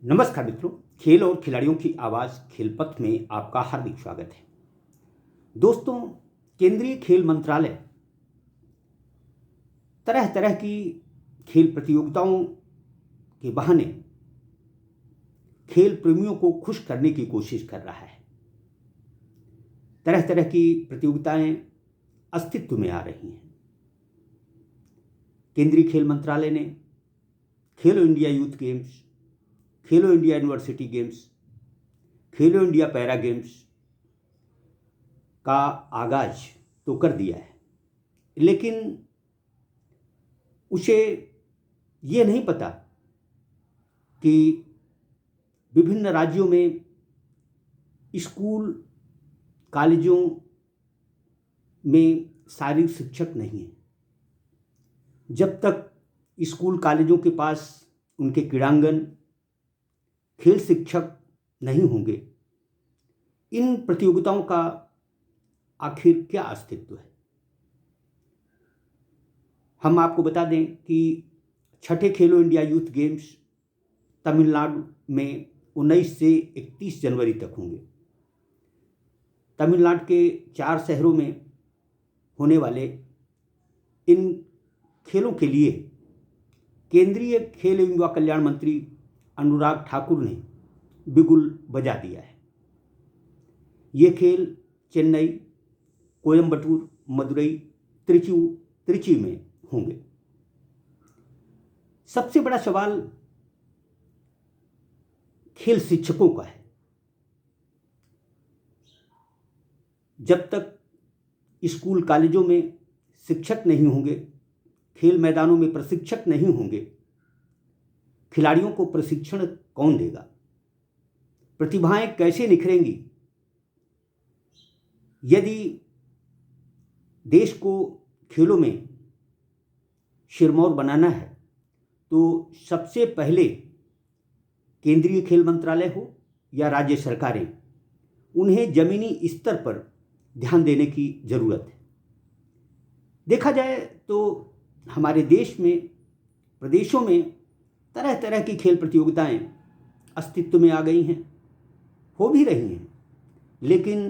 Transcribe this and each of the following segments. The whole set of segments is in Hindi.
नमस्कार मित्रों, खेल और खिलाड़ियों की आवाज़ खेलपथ में आपका हार्दिक स्वागत है। दोस्तों, केंद्रीय खेल मंत्रालय तरह तरह की खेल प्रतियोगिताओं के बहाने खेल प्रेमियों को खुश करने की कोशिश कर रहा है। तरह तरह की प्रतियोगिताएं अस्तित्व में आ रही हैं। केंद्रीय खेल मंत्रालय ने खेलो इंडिया यूथ गेम्स, खेलो इंडिया यूनिवर्सिटी गेम्स, खेलो इंडिया पैरा गेम्स का आगाज तो कर दिया है, लेकिन उसे ये नहीं पता कि विभिन्न राज्यों में स्कूल कॉलेजों में शारीरिक शिक्षक नहीं हैं। जब तक स्कूल कॉलेजों के पास उनके क्रीड़ांगन, खेल शिक्षक नहीं होंगे, इन प्रतियोगिताओं का आखिर क्या अस्तित्व है। हम आपको बता दें कि छठे खेलो इंडिया यूथ गेम्स तमिलनाडु में 19 से 31 जनवरी तक होंगे। तमिलनाडु के 4 शहरों में होने वाले इन खेलों के लिए केंद्रीय खेल एवं युवा कल्याण मंत्री अनुराग ठाकुर ने बिगुल बजा दिया है। ये खेल चेन्नई, कोयम्बटूर, मदुरई, त्रिची में होंगे। सबसे बड़ा सवाल खेल शिक्षकों का है। जब तक स्कूल कॉलेजों में शिक्षक नहीं होंगे, खेल मैदानों में प्रशिक्षक नहीं होंगे, खिलाड़ियों को प्रशिक्षण कौन देगा? प्रतिभाएं कैसे निखरेंगी? यदि देश को खेलों में सिरमौर बनाना है तो सबसे पहले केंद्रीय खेल मंत्रालय हो या राज्य सरकारें, उन्हें जमीनी स्तर पर ध्यान देने की जरूरत है। देखा जाए तो हमारे देश में, प्रदेशों में तरह तरह की खेल प्रतियोगिताएं अस्तित्व में आ गई हैं, हो भी रही हैं, लेकिन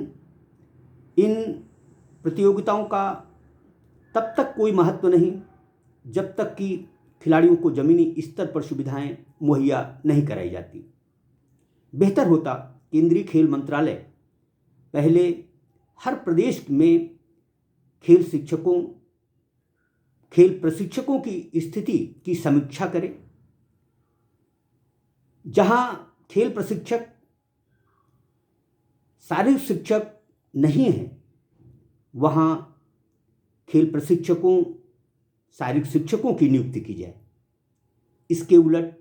इन प्रतियोगिताओं का तब तक कोई महत्व नहीं जब तक कि खिलाड़ियों को ज़मीनी स्तर पर सुविधाएं मुहैया नहीं कराई जाती। बेहतर होता केंद्रीय खेल मंत्रालय पहले हर प्रदेश में खेल शिक्षकों, खेल प्रशिक्षकों की स्थिति की समीक्षा करे। जहां खेल प्रशिक्षक शारीरिक शिक्षक नहीं है, वहां खेल प्रशिक्षकों, शारीरिक शिक्षकों की नियुक्ति की जाए। इसके उलट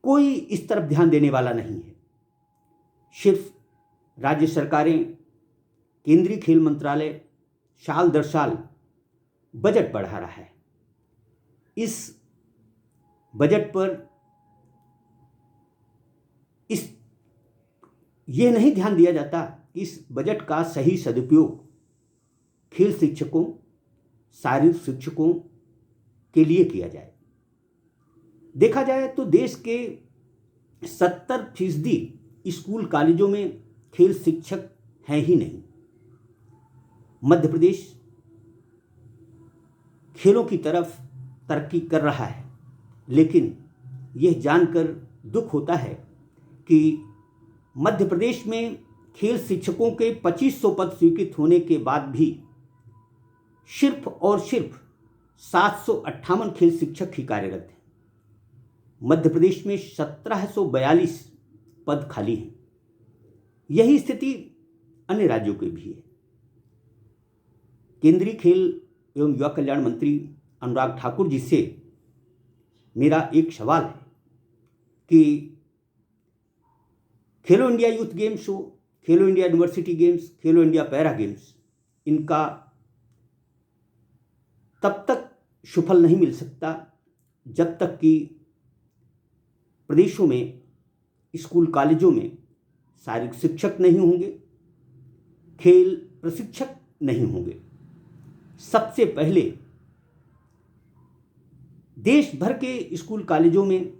कोई इस तरफ ध्यान देने वाला नहीं है। सिर्फ राज्य सरकारें, केंद्रीय खेल मंत्रालय साल दर साल बजट बढ़ा रहा है। इस बजट पर ये नहीं ध्यान दिया जाता कि इस बजट का सही सदुपयोग खेल शिक्षकों, शारीरिक शिक्षकों के लिए किया जाए। देखा जाए तो देश के 70% स्कूल कॉलेजों में खेल शिक्षक हैं ही नहीं। मध्य प्रदेश खेलों की तरफ तरक्की कर रहा है, लेकिन यह जानकर दुख होता है कि मध्य प्रदेश में खेल शिक्षकों के 2500 पद स्वीकृत होने के बाद भी सिर्फ और सिर्फ 758 खेल शिक्षक ही कार्यरत हैं। मध्य प्रदेश में 1742 पद खाली हैं। यही स्थिति अन्य राज्यों की भी है। केंद्रीय खेल एवं युवा कल्याण मंत्री अनुराग ठाकुर जी से मेरा एक सवाल है कि खेलो इंडिया यूथ गेम्स हो, खेलो इंडिया यूनिवर्सिटी गेम्स, खेलो इंडिया पैरा गेम्स, इनका तब तक सुफल नहीं मिल सकता जब तक कि प्रदेशों में, स्कूल कॉलेजों में शारीरिक शिक्षक नहीं होंगे, खेल प्रशिक्षक नहीं होंगे। सबसे पहले देश भर के स्कूल कॉलेजों में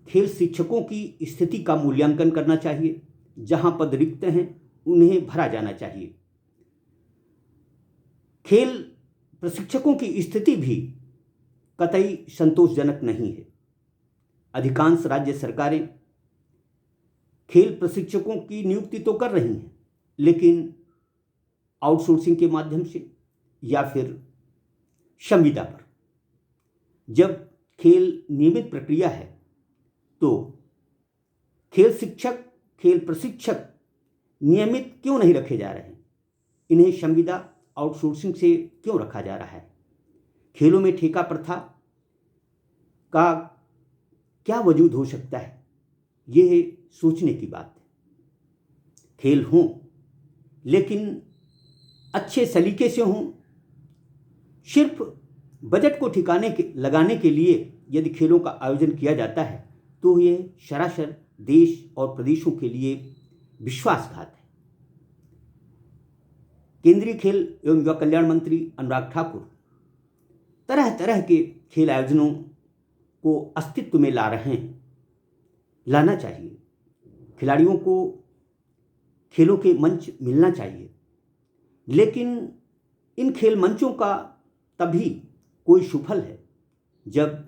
खेल शिक्षकों की स्थिति का मूल्यांकन करना चाहिए। जहां पद रिक्त हैं उन्हें भरा जाना चाहिए। खेल प्रशिक्षकों की स्थिति भी कतई संतोषजनक नहीं है। अधिकांश राज्य सरकारें खेल प्रशिक्षकों की नियुक्ति तो कर रही हैं, लेकिन आउटसोर्सिंग के माध्यम से या फिर संविदा पर। जब खेल नियमित प्रक्रिया है तो खेल शिक्षक, खेल प्रशिक्षक नियमित क्यों नहीं रखे जा रहे? इन्हें संविदा, आउटसोर्सिंग से क्यों रखा जा रहा है? खेलों में ठेका प्रथा का क्या वजूद हो सकता है? यह सोचने की बात है। खेल हों लेकिन अच्छे सलीके से हों। सिर्फ बजट को लगाने के लिए यदि खेलों का आयोजन किया जाता है तो यह सरासर देश और प्रदेशों के लिए विश्वासघात है। केंद्रीय खेल एवं युवा कल्याण मंत्री अनुराग ठाकुर तरह तरह के खेल आयोजनों को अस्तित्व में ला रहे हैं। लाना चाहिए। खिलाड़ियों को खेलों के मंच मिलना चाहिए, लेकिन इन खेल मंचों का तभी कोई सुफल है जब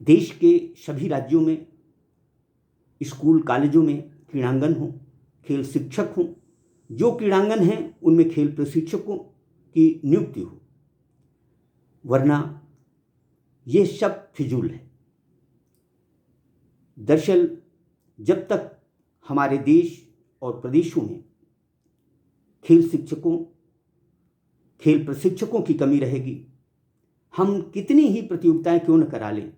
देश के सभी राज्यों में स्कूल कॉलेजों में क्रीड़ांगन हो, खेल शिक्षक हों, जो क्रीड़ांगन हैं उनमें खेल प्रशिक्षकों की नियुक्ति हो, वरना ये सब फिजूल है। दरअसल जब तक हमारे देश और प्रदेशों में खेल शिक्षकों, खेल प्रशिक्षकों की कमी रहेगी, हम कितनी ही प्रतियोगिताएं क्यों न करा लें,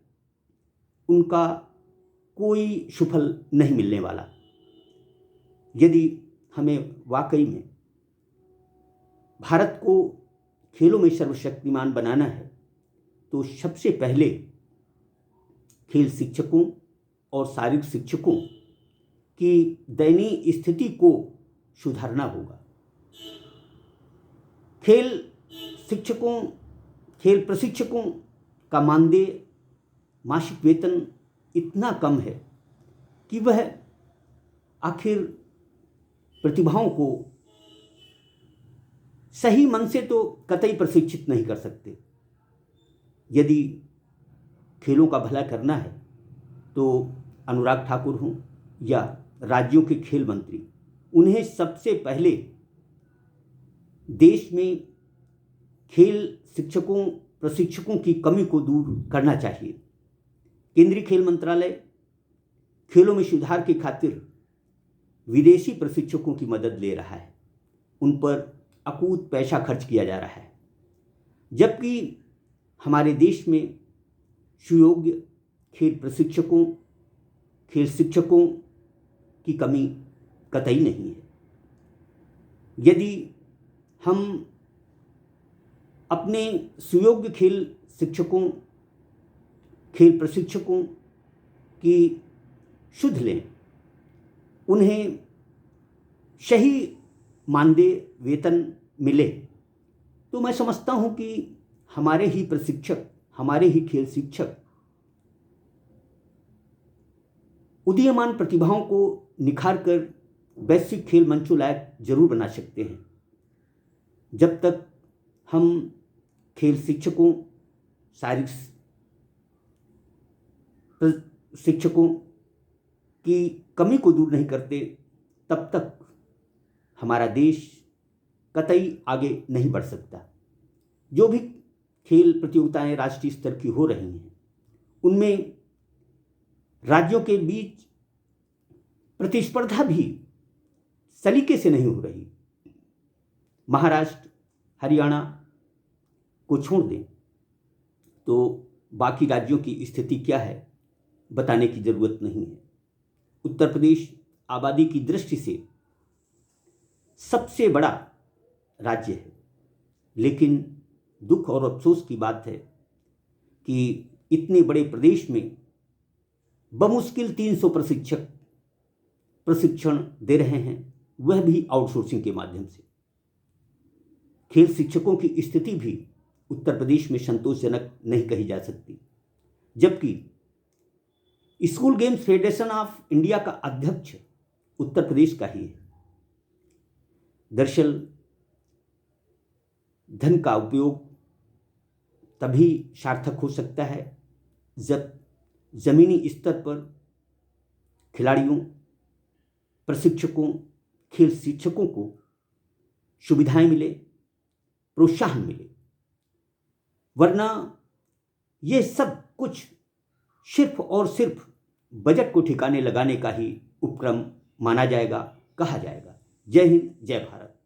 उनका कोई सुफल नहीं मिलने वाला। यदि हमें वाकई में भारत को खेलों में सर्वशक्तिमान बनाना है तो सबसे पहले खेल शिक्षकों और शारीरिक शिक्षकों की दयनीय स्थिति को सुधारना होगा। खेल शिक्षकों, खेल प्रशिक्षकों का मानदेय, मासिक वेतन इतना कम है कि वह आखिर प्रतिभाओं को सही मन से तो कतई प्रशिक्षित नहीं कर सकते। यदि खेलों का भला करना है तो अनुराग ठाकुर हों या राज्यों के खेल मंत्री, उन्हें सबसे पहले देश में खेल शिक्षकों, प्रशिक्षकों की कमी को दूर करना चाहिए। केंद्रीय खेल मंत्रालय खेलों में सुधार की खातिर विदेशी प्रशिक्षकों की मदद ले रहा है। उन पर अकूत पैसा खर्च किया जा रहा है, जबकि हमारे देश में सुयोग्य खेल प्रशिक्षकों, खेल शिक्षकों की कमी कतई नहीं है। यदि हम अपने सुयोग्य खेल शिक्षकों, खेल प्रशिक्षकों की सुध लें, उन्हें सही मानदेय, वेतन मिले, तो मैं समझता हूं कि हमारे ही प्रशिक्षक, हमारे ही खेल शिक्षक उदीयमान प्रतिभाओं को निखार कर वैश्विक खेल मंचों लायक जरूर बना सकते हैं। जब तक हम खेल शिक्षकों, शारीरिक शिक्षकों की कमी को दूर नहीं करते, तब तक हमारा देश कतई आगे नहीं बढ़ सकता। जो भी खेल प्रतियोगिताएं राष्ट्रीय स्तर की हो रही हैं, उनमें राज्यों के बीच प्रतिस्पर्धा भी सलीके से नहीं हो रही। महाराष्ट्र, हरियाणा को छोड़ दें तो बाकी राज्यों की स्थिति क्या है बताने की जरूरत नहीं है। उत्तर प्रदेश आबादी की दृष्टि से सबसे बड़ा राज्य है, लेकिन दुख और अफसोस की बात है कि इतने बड़े प्रदेश में बमुश्किल 300 प्रशिक्षक प्रशिक्षण दे रहे हैं, वह भी आउटसोर्सिंग के माध्यम से। खेल शिक्षकों की स्थिति भी उत्तर प्रदेश में संतोषजनक नहीं कही जा सकती, जबकि school games federation of India का अध्यक्ष उत्तर प्रदेश का ही है। दरअसल धन का उपयोग तभी सार्थक हो सकता है जब जमीनी स्तर पर खिलाड़ियों, प्रशिक्षकों, खेल शिक्षकों को सुविधाएं मिले, प्रोत्साहन मिले, वरना ये सब कुछ सिर्फ और सिर्फ बजट को ठिकाने लगाने का ही उपक्रम माना जाएगा, कहा जाएगा। जय हिंद, जय भारत।